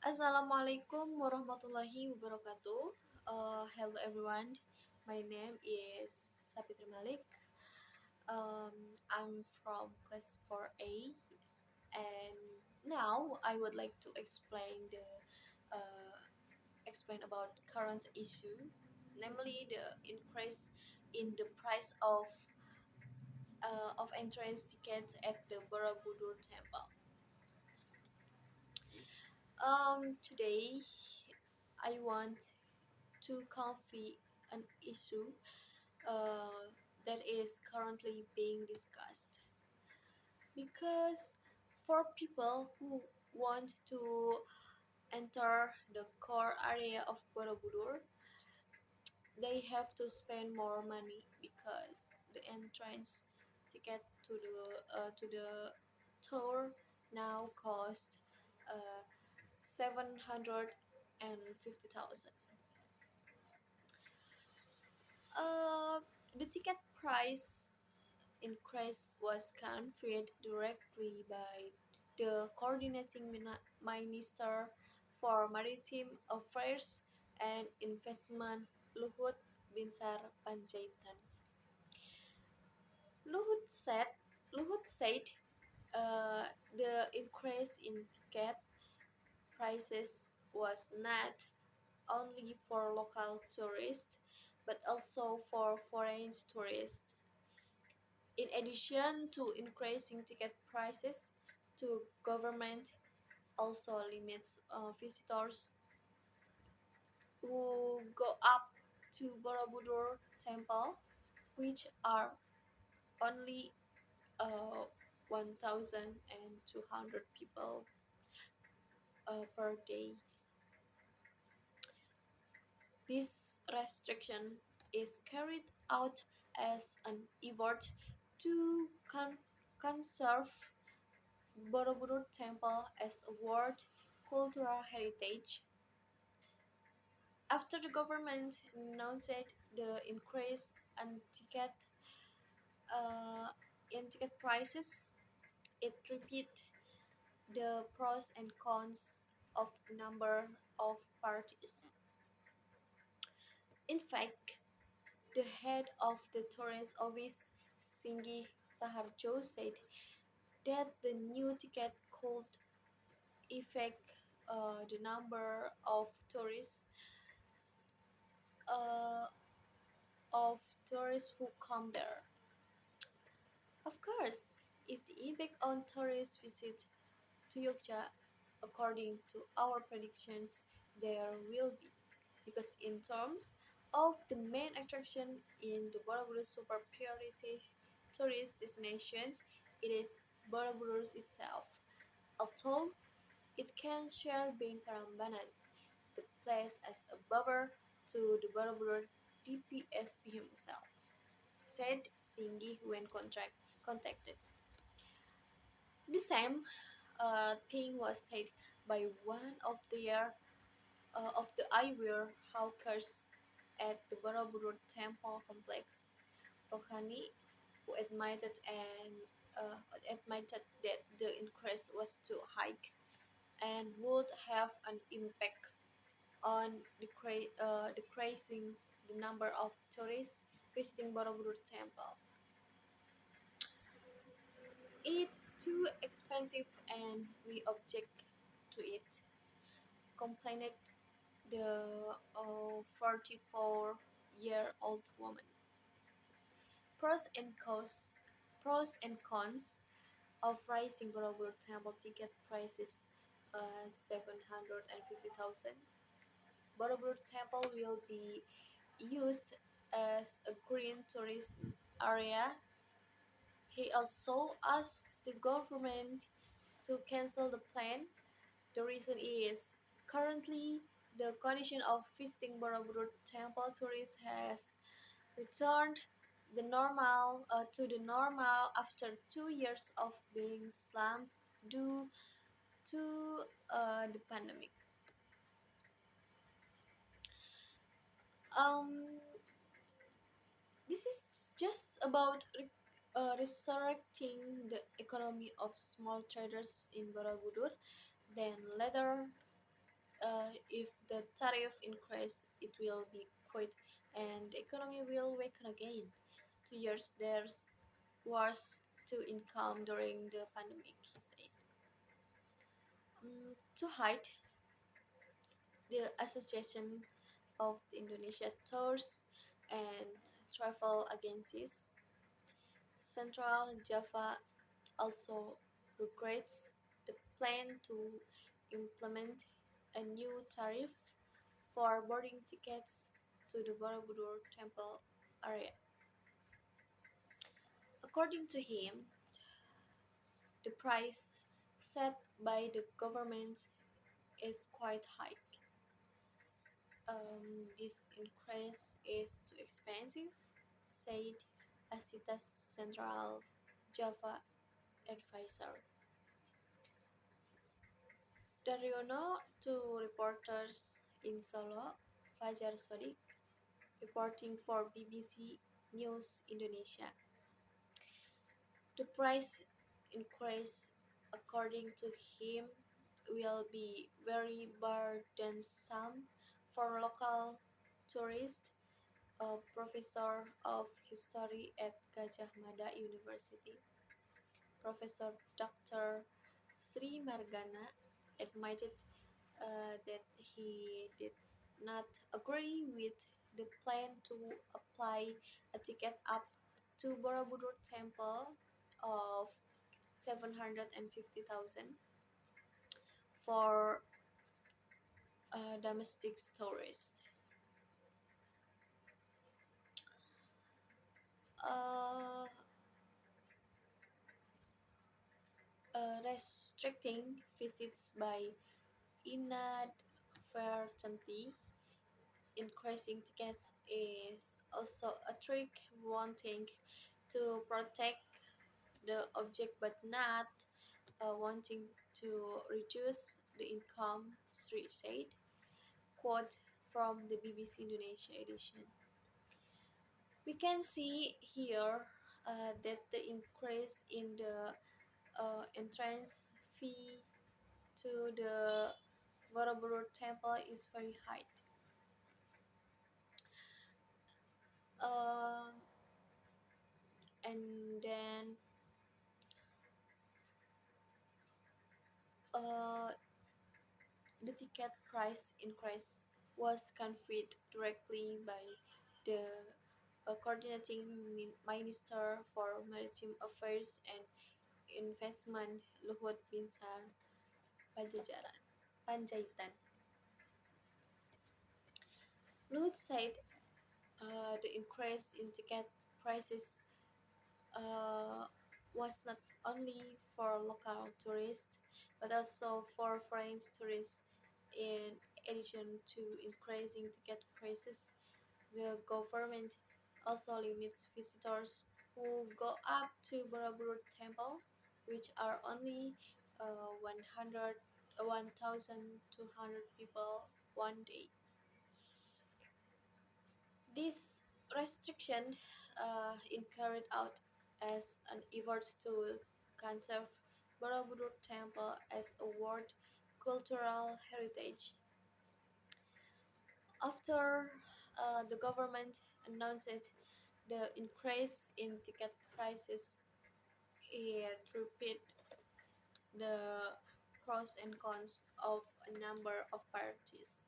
Assalamualaikum warahmatullahi wabarakatuh. Hello everyone. My name is Sapitri Malik. I'm from class 4A, and now I would like to uh, explain about current issue, namely the increase in the price of entrance tickets at the Borobudur Temple. Today I want to coffee an issue that is currently being discussed because for people who want to enter the core area of Borobudur, they have to spend more money because the entrance ticket to the tour now cost 750,000. Uh, the ticket price increase was confirmed directly by the coordinating minister for maritime affairs and investment, Luhut Binsar Panjaitan. Luhut said, Luhut said the increase in ticket prices was not only for local tourists but also for foreign tourists. In addition to increasing ticket prices, the government also limits visitors who go up to Borobudur Temple, which are only 1,200 people per day. This restriction is carried out as an effort to conserve Borobudur Temple as a World Cultural Heritage. After the government announced the increase uh, in ticket prices, it repeated the pros and cons of a number of parties. In fact, the head of the tourist office, Singgi Raharjo, said that the new ticket could affect the number uh, of tourists who come there. Of course, if the impact on tourist visit to Yogyakarta, according to our predictions, there will be, because in terms of the main attraction in the Borobudur super priority tourist destinations, it is Borobudur itself. Although it can share being Prambanan, the place as a buffer to the Borobudur DPSP himself, said Singgi when contacted. The same thing was said by one of the eyewear hawkers at the Borobudur Temple complex, Rohani, who admitted that the increase was too high and would have an impact on decreasing the number of tourists visiting Borobudur Temple. It's too expensive and we object to it, complained the 44-year-old woman. Pros and cons, pros and cons of raising Borobudur Temple ticket prices 750,000. Borobudur Temple will be used as a green tourist area. He also asked the government to cancel the plan. The reason is currently the condition of visiting Borobudur Temple tourists has returned to the normal after 2 years of being slammed due to the pandemic. Um, this is just about resurrecting the economy of small traders in Borobudur. Then later, if the tariff increase, it will be quit and the economy will weaken again. 2 years there's was to income during the pandemic, he said. To hide, the Association of the Indonesia Tours and Travel Agencies, Central Java also regrets the plan to implement a new tariff for boarding tickets to the Borobudur temple area. According to him, the price set by the government is quite high. This increase is too expensive, said Asitas Central Java advisor. Daryono to reporters in Solo, Fajar Sodik, reporting for BBC News Indonesia. The price increase, according to him, will be very burdensome for local tourists. A professor of history at Gajah Mada University, Professor Dr. Sri Margana, admitted that he did not agree with the plan to apply a ticket up to Borobudur Temple of 750,000 for domestic tourists, uh, restricting visits by inadvertently increasing tickets is also a trick wanting to protect the object but not wanting to reduce the income, Sri said. Quote from the BBC Indonesia edition. We can see here that the increase in the entrance fee to the Borobudur temple is very high. Uh, and then uh, the ticket price increase was confirmed directly by the coordinating Minister for Maritime Affairs and Investment Luhut Binsar Panjaitan. Luhut said the increase in ticket prices uh, was not only for local tourists but also for foreign tourists. In addition to increasing ticket prices, the government also limits visitors who go up to Borobudur Temple, which are only 1,200 people one day. This restriction carried out as an effort to conserve Borobudur Temple as a World Cultural Heritage. After the government announced the increase in ticket prices, it repeated the pros and cons of a number of parties.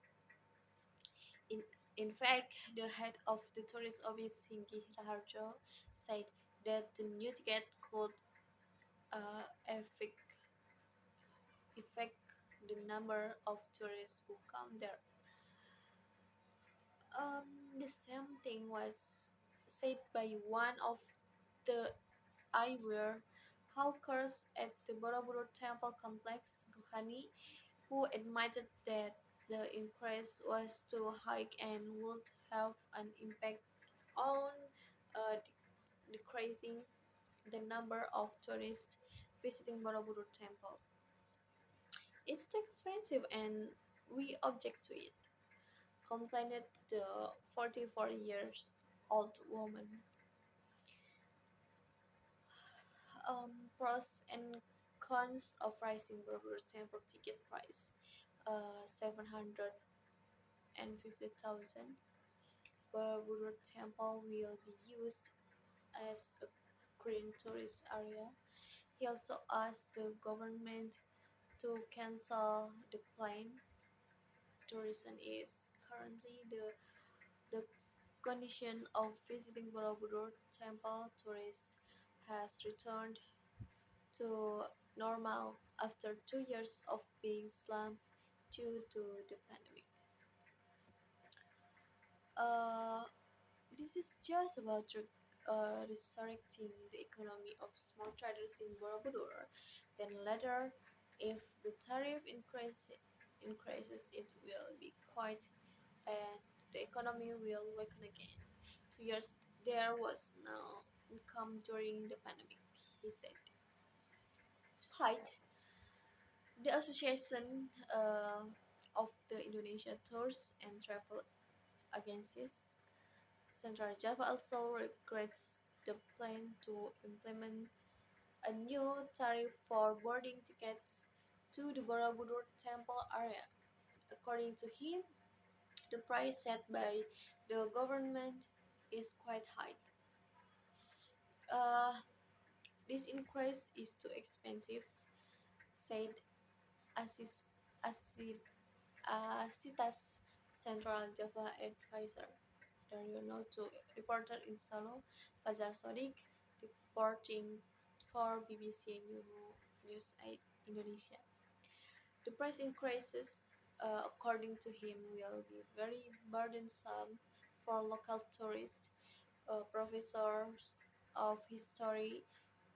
In, in fact, the head of the tourist office, Singgi Raharjo, said that the new ticket could uh, affect, affect the number of tourists who come there. The same thing was said by one of the eyewear hawkers at the Borobudur Temple complex, Ruhani, who admitted that the increase was too high and would have an impact on decreasing the number of tourists visiting Borobudur Temple. It's too expensive and we object to it, complained the 44 years old woman. Pros and cons of rising Borobudur Temple ticket price. 750,000, Borobudur Temple will be used as a green tourist area. He also asked the government to cancel the plan. Tourism is currently the condition of visiting Borobudur Temple. Tourists has returned to normal after 2 years of being slammed due to the pandemic. Uh, this is just about resurrecting the economy of small traders in Borobudur. Then later, if the tariff increases, it will be quite, and the economy will weaken again. 2 years there was no income during the pandemic, he said. To hide, the Association of the Indonesia Tours and Travel Agencies Central Java also regrets the plan to implement a new tariff for boarding tickets to the Borobudur temple area. According to him, the price set by the government is quite high. Uh, this increase is too expensive, said Asis, Asid, Asitas Central Java advisor. Daryono to reporter in Solo, Fajar Sodik, reporting for BBC News 8 Indonesia. The price increases, according to him, will be very burdensome for local tourists. Professors of history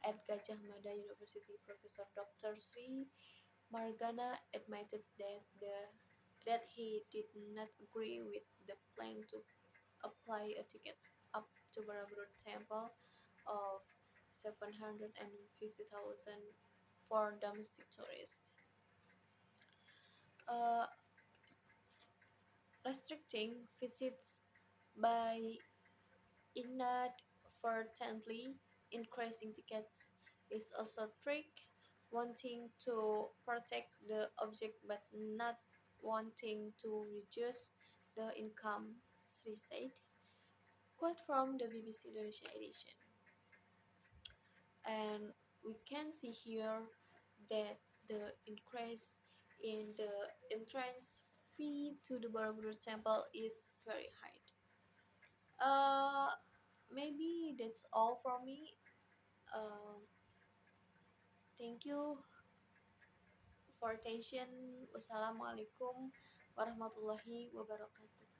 at Gajah Mada University, Professor Dr. Sri Margana admitted that he did not agree with the plan to apply a ticket up to Borobudur Temple of 750,000 for domestic tourists. Uh, Restricting visits by inadvertently increasing tickets is also trick, wanting to protect the object but not wanting to reduce the income, Sri said. Quote from the BBC Indonesia edition. And we can see here that the increase in the entrance fee to the Borobudur temple is very high. Uh, Maybe that's all for me. Um, Thank you for attention. Wassalamualaikum warahmatullahi wabarakatuh.